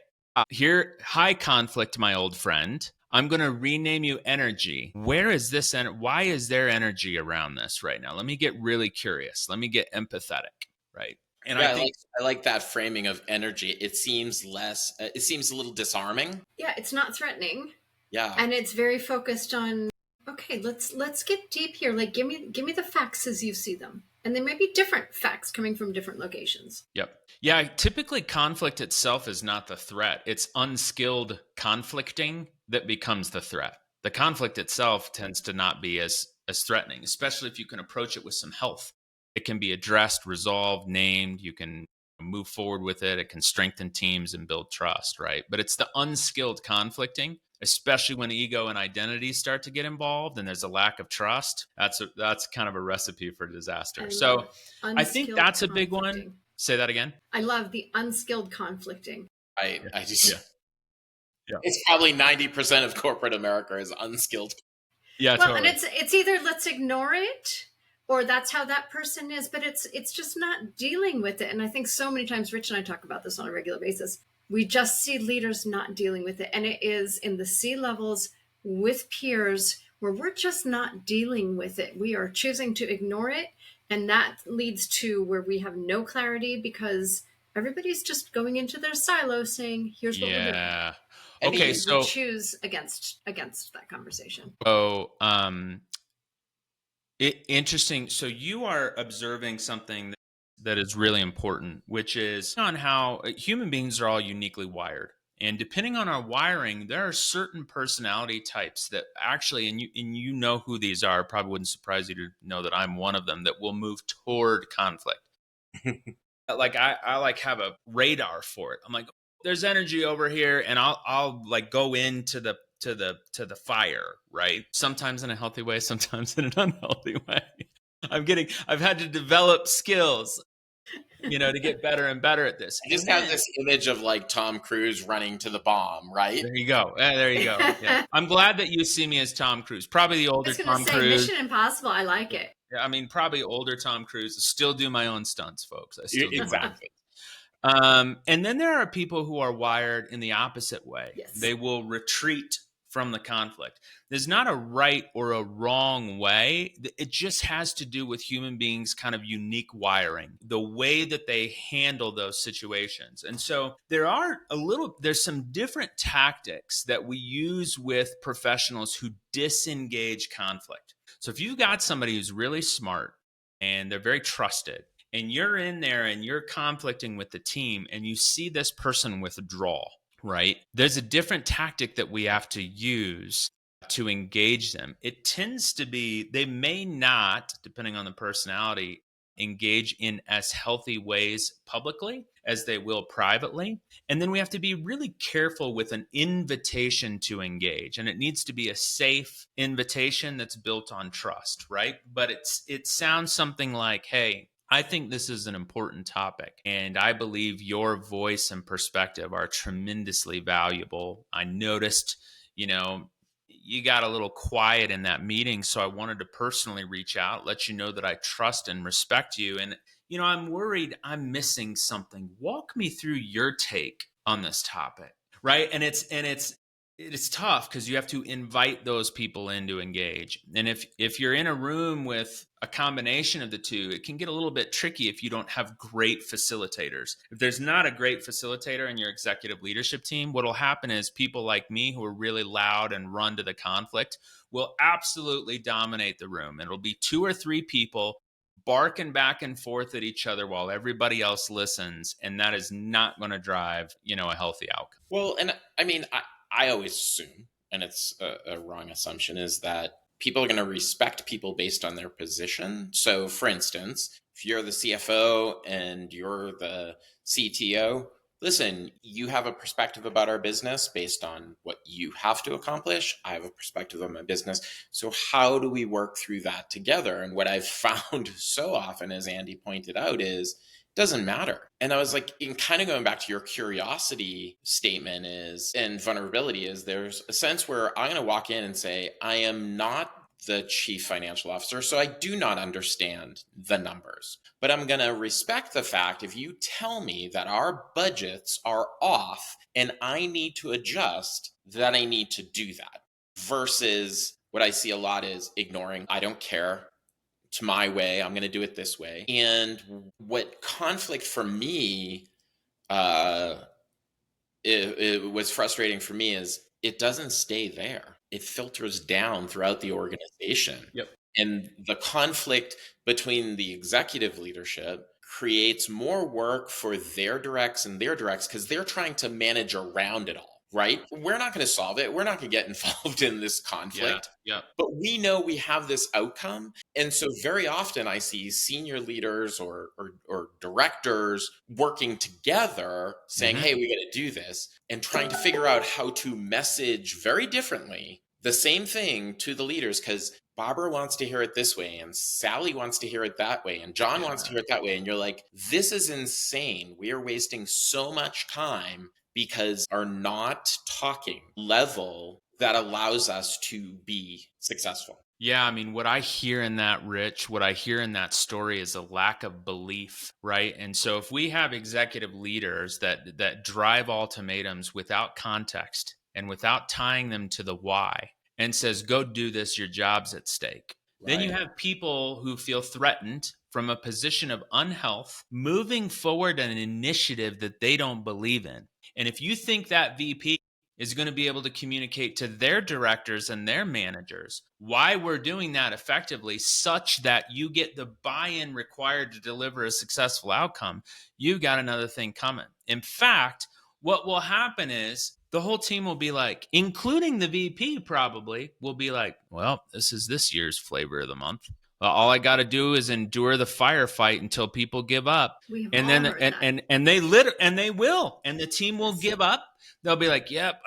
here, high conflict, my old friend. I'm going to rename you energy. Where is this? Why is there energy around this right now? Let me get really curious. Let me get empathetic. Right. And I Yeah, think, I like that framing of energy. It seems it seems a little disarming. Yeah, it's not threatening. Yeah. And it's very focused on, okay, let's get deep here. Like give me the facts as you see them. And they may be different facts coming from different locations. yep. Yeah. Typically, conflict itself is not the threat. It's unskilled conflicting that becomes the threat. The conflict itself tends to not be as threatening, especially if you can approach it with some health. It can be addressed, resolved, named. You can move forward with it. It can strengthen teams and build trust, right? But it's the unskilled conflicting, especially when ego and identity start to get involved and there's a lack of trust. That's kind of a recipe for disaster. I So love I think unskilled that's a big one. conflicting. Say that again. I love the unskilled conflicting. I just Yeah. Yeah. It's probably 90% of corporate America is unskilled. Yeah, Well, totally. and it's either let's ignore it or that's how that person is, but it's just not dealing with it. And I think so many times Rich and I talk about this on a regular basis. We just see leaders not dealing with it, and it is in the C levels with peers where we're just not dealing with it. We are choosing to ignore it, and that leads to where we have no clarity because everybody's just going into their silo saying, here's what we're doing. Yeah. And Okay, We so choose against that conversation. so interesting. So you are observing something that is really important, which is on how human beings are all uniquely wired. And depending on our wiring, there are certain personality types that actually, and you know who these are. Probably wouldn't surprise you to know that I'm one of them that will move toward conflict. Like I like have a radar for it. I'm like, there's energy over here, and I'll like go into the fire, right? Sometimes in a healthy way, sometimes in an unhealthy way. I've had to develop skills, to get better and better at this. I And just have then this image of like Tom Cruise running to the bomb, right? there you go. There you go. Yeah. I'm glad that you see me as Tom Cruise. Probably the I older was going to Tom say Cruise. Mission Impossible. I like it. Yeah, I mean, probably older Tom Cruise. I still do my own stunts, folks. I still do. Exactly. And then there are people who are wired in the opposite way. Yes. They will retreat from the conflict. There's not a right or a wrong way. It just has to do with human beings' kind of unique wiring, the way that they handle those situations. And so there's some different tactics that we use with professionals who disengage conflict. So if you've got somebody who's really smart and they're very trusted, and you're in there and you're conflicting with the team and you see this person withdraw, right? There's a different tactic that we have to use to engage them. It tends to be, they may not, depending on the personality, engage in as healthy ways publicly as they will privately. And then we have to be really careful with an invitation to engage. And it needs to be a safe invitation that's built on trust, right? But it sounds something like, hey, I think this is an important topic, and I believe your voice and perspective are tremendously valuable. I noticed, you got a little quiet in that meeting, so I wanted to personally reach out, let you know that I trust and respect you. And, I'm worried I'm missing something. Walk me through your take on this topic, right? And it's tough because you have to invite those people in to engage. And if you're in a room with a combination of the two, it can get a little bit tricky if you don't have great facilitators. If there's not a great facilitator in your executive leadership team, what'll happen is people like me who are really loud and run to the conflict will absolutely dominate the room. And it'll be 2 or 3 people barking back and forth at each other while everybody else listens. And that is not going to drive, a healthy outcome. Well, and I mean, I always assume, and it's a wrong assumption, is that people are going to respect people based on their position. So, for instance, if you're the CFO and you're the CTO, listen, you have a perspective about our business based on what you have to accomplish. I have a perspective on my business. So how do we work through that together? And what I've found so often, as Andy pointed out, is Doesn't matter. And I was like, in kind of going back to your curiosity statement is, and vulnerability is, there's a sense where I'm going to walk in and say, I am not the chief financial officer, so I do not understand the numbers. But I'm going to respect the fact if you tell me that our budgets are off and I need to adjust, that I need to do that. Versus what I see a lot is ignoring, I don't care. It's my way. I'm going to do it this way. And what conflict for me, uh, it was frustrating for me is it doesn't stay there. It filters down throughout the organization. Yep. And the conflict between the executive leadership creates more work for their directs and their directs because they're trying to manage around it all, right? We're not going to solve it. We're not going to get involved in this conflict. Yeah. But we know we have this outcome. And so very often I see senior leaders or directors working together saying, hey, we got to do this, and trying to figure out how to message very differently the same thing to the leaders because Barbara wants to hear it this way, and Sally wants to hear it that way, and John wants to hear it that way. And you're like, this is insane. We are wasting so much time because are not talking level that allows us to be successful. Yeah, I mean, what I hear in that, Rich, what I hear in that story is a lack of belief, right? And so if we have executive leaders that drive ultimatums without context and without tying them to the why and says, go do this, your job's at stake. Then you have people who feel threatened from a position of unhealth, moving forward an initiative that they don't believe in. And if you think that VP is going to be able to communicate to their directors and their managers why we're doing that effectively such that you get the buy-in required to deliver a successful outcome, you've got another thing coming. In fact, what will happen is the whole team will be like, including the VP probably, will be like, well, this is this year's flavor of the month. All I got to do is endure the firefight until people give up. And then and they will, and the team will give up. They'll be like, yep,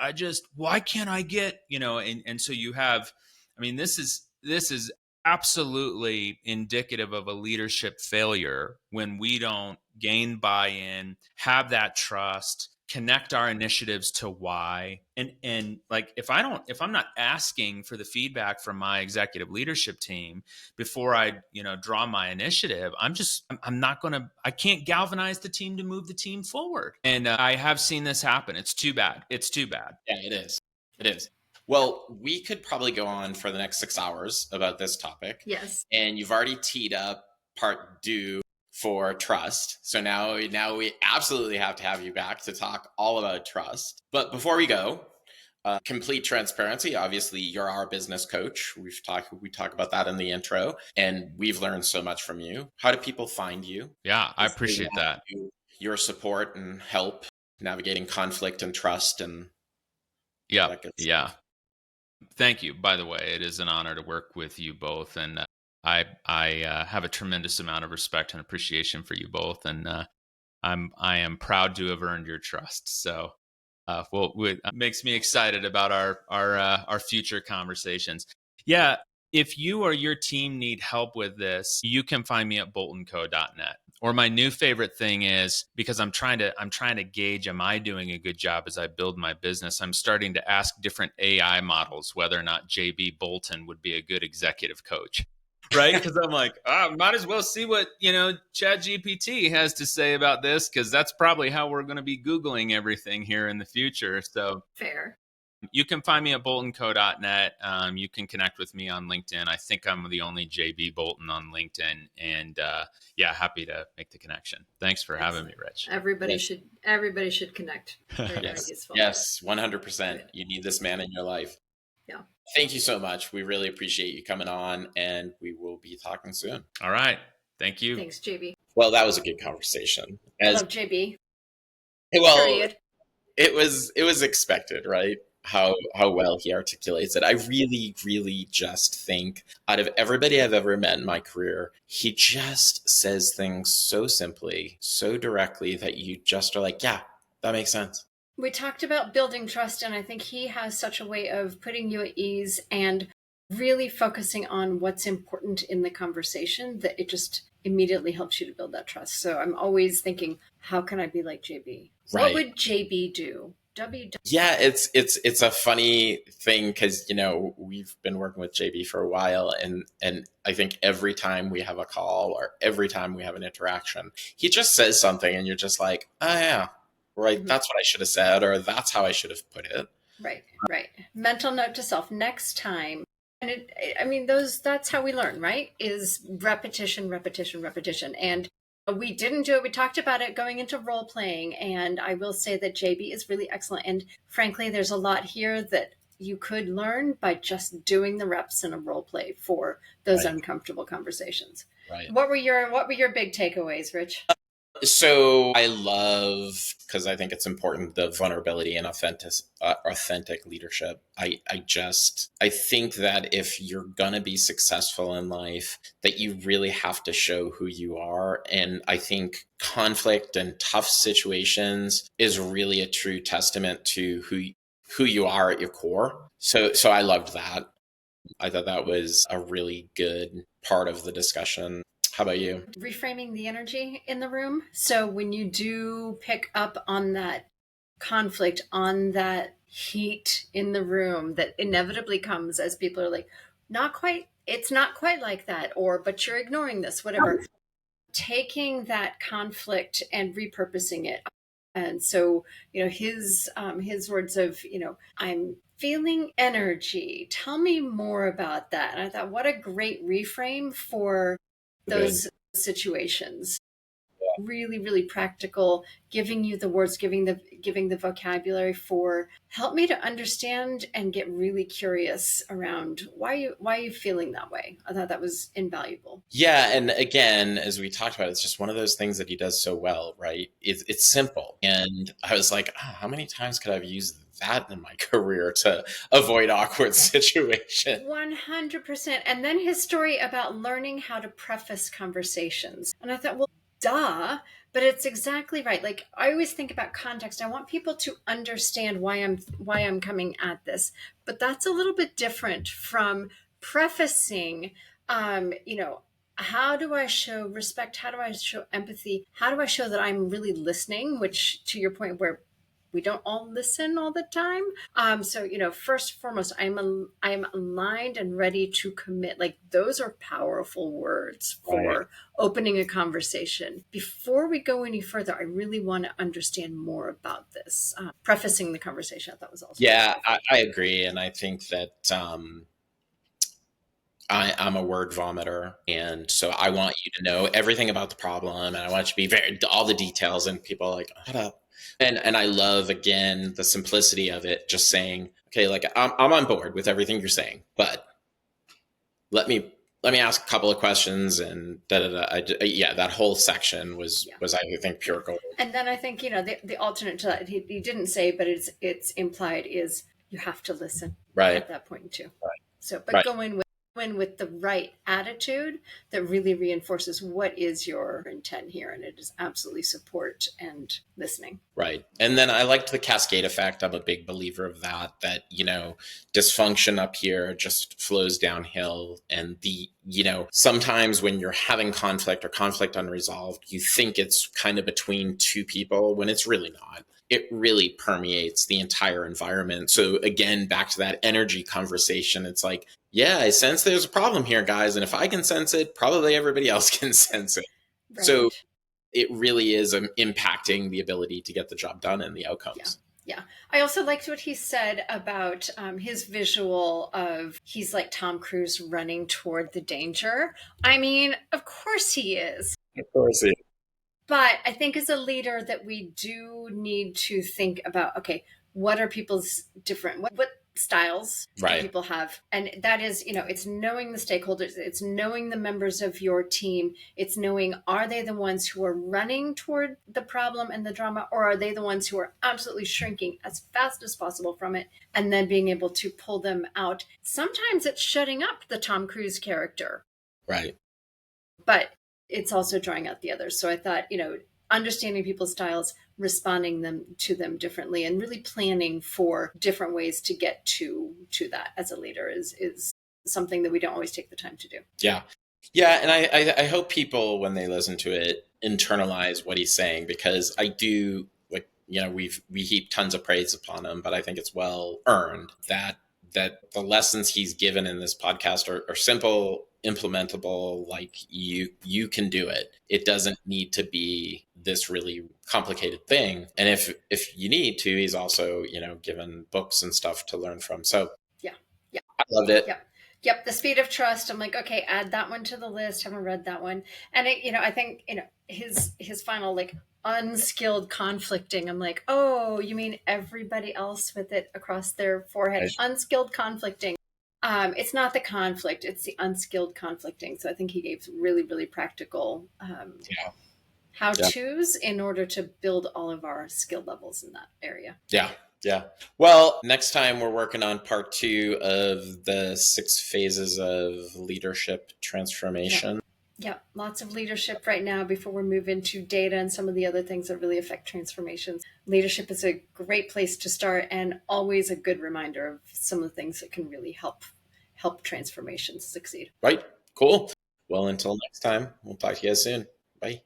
why can't I get, and so you have, I mean, this is absolutely indicative of a leadership failure when we don't gain buy-in, have that trust, connect our initiatives to why. And like, if I'm not asking for the feedback from my executive leadership team before I, draw my initiative, I can't galvanize the team to move the team forward. And I have seen this happen. It's too bad. Yeah, it is. It is. Well, we could probably go on for the next 6 hours about this topic. Yes. And you've already teed up part two for trust. So now we absolutely have to have you back to talk all about trust. But before we go, complete transparency. Obviously, you're our business coach. We talk about that in the intro, and we've learned so much from you. How do people find you? Yeah, I appreciate that. Your support and help navigating conflict and trust and yeah. Thank you. By the way, it is an honor to work with you both, and I have a tremendous amount of respect and appreciation for you both, and I am proud to have earned your trust. So, it makes me excited about our future conversations. Yeah, if you or your team need help with this, you can find me at boltonco.net. Or my new favorite thing is, because I'm trying to gauge, am I doing a good job as I build my business? I'm starting to ask different AI models whether or not JB Bolton would be a good executive coach. Right? Because I'm like, might as well see what, ChatGPT has to say about this, because that's probably how we're going to be Googling everything here in the future. So fair. You can find me at boltonco.net. You can connect with me on LinkedIn. I think I'm the only JB Bolton on LinkedIn. And happy to make the connection. Thanks for having me, Rich. Everybody should connect. Very useful. Yes, 100%. You need this man in your life. Yeah. Thank you so much. We really appreciate you coming on, and we will be talking soon. All right. Thank you. Thanks, JB. Well, that was a good conversation. I love JB. Well, period. It was expected, right? How well he articulates it. I really, really just think out of everybody I've ever met in my career, he just says things so simply, so directly that you just are like, yeah, that makes sense. We talked about building trust, and I think he has such a way of putting you at ease and really focusing on what's important in the conversation that immediately helps you to build that trust. So I'm always thinking, how can I be like JB? What Right. would JB do? Yeah, it's a funny thing because we've been working with JB for a while, and I think every time we have a call or every time we have an interaction, he just says something, and you're just like, oh yeah, right, that's what I should have said, or that's how I should have put it. Right, right. Mental note to self next time. And I mean, that's how we learn, right? Is repetition, repetition, repetition. And we didn't do it. We talked about it going into role playing. And I will say that JB is really excellent. And frankly, there's a lot here that you could learn by just doing the reps in a role play for those Right. uncomfortable conversations. Right. What were your big takeaways, Rich? So I love, because I think it's important, the vulnerability and authentic leadership. I think that if you're gonna be successful in life, that you really have to show who you are. And I think conflict and tough situations is really a true testament to who you are at your core. So I loved that. I thought that was a really good part of the discussion. How about you? Reframing the energy in the room. So when you do pick up on that conflict, on that heat in the room that inevitably comes as people are like, not quite, it's not quite like that, or, but you're ignoring this, whatever. Taking that conflict and repurposing it. And so, his words of, I'm feeling energy. Tell me more about that. And I thought, what a great reframe for those situations. Really, really practical, giving you the words, giving the vocabulary for help me to understand and get really curious around why are you feeling that way. I thought that was invaluable. Yeah, and again, as we talked about, it's just one of those things that he does so well, right? It's simple, and I was like, how many times could I have used that in my career to avoid awkward situations? 100%. And then his story about learning how to preface conversations, and I thought, well, duh, but it's exactly right. Like, I always think about context. I want people to understand why I'm coming at this, but that's a little bit different from prefacing. How do I show respect? How do I show empathy? How do I show that I'm really listening? Which, to your point, where we don't all listen all the time. So, first and foremost, I'm aligned and ready to commit. Like, those are powerful words for opening a conversation. Before we go any further, I really want to understand more about this. Prefacing the conversation, I thought was also Yeah, I agree, and I think that I'm a word vomiter, and so I want you to know everything about the problem, and I want you to be all the details. And people are like, "Shut up." And I love, again, the simplicity of it. Just saying, okay, like I'm on board with everything you're saying, but let me ask a couple of questions, and da da da. Yeah, that whole section was I think pure gold. And then I think the alternate to that he didn't say, but it's implied, is you have to listen at that point too. So, but go in with the right attitude that really reinforces what is your intent here, and it is absolutely support and listening. Right. And then I liked the cascade effect. I'm a big believer of that, dysfunction up here just flows downhill. And sometimes when you're having conflict or conflict unresolved, you think it's kind of between two people when it's really not. It really permeates the entire environment. So again, back to that energy conversation, it's like, yeah, I sense there's a problem here, guys. And if I can sense it, probably everybody else can sense it. Right. So it really is impacting the ability to get the job done and the outcomes. Yeah. I also liked what he said about his visual of he's like Tom Cruise running toward the danger. I mean, of course he is. Of course he is. But I think as a leader that we do need to think about, okay, what are people's different, what styles do people have? And that is, it's knowing the stakeholders, it's knowing the members of your team, it's knowing, are they the ones who are running toward the problem and the drama, or are they the ones who are absolutely shrinking as fast as possible from it, and then being able to pull them out. Sometimes it's shutting up the Tom Cruise character. Right. But it's also drawing out the others. So I thought, understanding people's styles, responding to them differently, and really planning for different ways to get to that as a leader is something that we don't always take the time to do. Yeah. Yeah, and I hope people, when they listen to it, internalize what he's saying, because I do, like, we heap tons of praise upon him, but I think it's well earned that the lessons he's given in this podcast are simple, implementable. Like, you can do it. It doesn't need to be this really complicated thing. And if you need to, he's also, given books and stuff to learn from. So Yeah. Yeah. I loved it. Yep. Yep. The speed of trust. I'm like, okay, add that one to the list. Haven't read that one. And I think, his final, like, unskilled conflicting. I'm like, oh, you mean everybody else with it across their forehead? Unskilled conflicting. It's not the conflict, it's the unskilled conflicting. So I think he gave really, really practical Yeah. how Yeah. to's in order to build all of our skill levels in that area. Yeah. Yeah. Well, next time we're working on part 2 of the 6 phases of leadership transformation. Yeah, lots of leadership right now before we move into data and some of the other things that really affect transformations. Leadership is a great place to start, and always a good reminder of some of the things that can really help transformations succeed. Right. Cool. Well, until next time, we'll talk to you guys soon. Bye.